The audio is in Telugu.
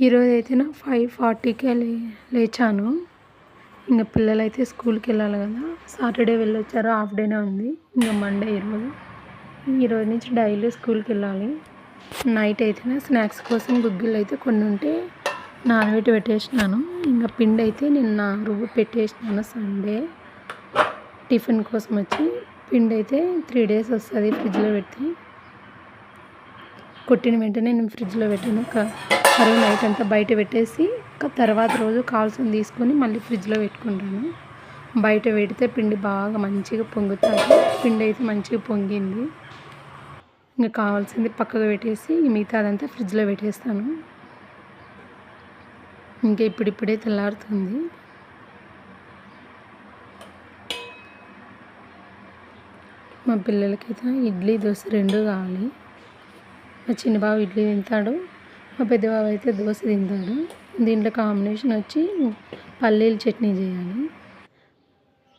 ఈరోజైతే 5:40కే లేచాను. ఇంక పిల్లలైతే స్కూల్కి వెళ్ళాలి కదా, సాటర్డే వెళ్ళొచ్చారు, హాఫ్ డేనే ఉంది. ఇంకా మండే ఈరోజు నుంచి డైలీ స్కూల్కి వెళ్ళాలి. నైట్ అయితే స్నాక్స్ కోసం గుగ్గిళ్ళు అయితే కొన్ని ఉంటే నానబెట్టి పెట్టేసినాను. ఇంకా పిండి అయితే నిన్న రుబ్బు పెట్టేసినాను. సండే టిఫిన్ కోసం వచ్చి పిండి అయితే 3 days వస్తుంది ఫ్రిడ్జ్లో పెడితే. కొట్టిన వెంటనే నేను ఫ్రిడ్జ్లో పెట్టాను. కరువు నైట్ అంతా బయట పెట్టేసి తర్వాత రోజు కావాల్సింది తీసుకొని మళ్ళీ ఫ్రిడ్జ్లో పెట్టుకుంటాను. బయట పెడితే పిండి బాగా మంచిగా పొంగుతుంది. పిండి అయితే మంచిగా పొంగింది. ఇంకా కావాల్సింది పక్కకు పెట్టేసి మిగతా అదంతా ఫ్రిడ్జ్లో పెట్టేస్తాను. ఇంకా ఇప్పుడిప్పుడే తెల్లారుతుంది. మా పిల్లలకైతే ఇడ్లీ దోశ 2 కావాలి. మా చిన్న బాబు ఇడ్లీ తింటాడు, మా పెద్ద బాబు అయితే దోశ తింటాడు. దీంట్లో కాంబినేషన్ వచ్చి పల్లీల చట్నీ చేయాలి.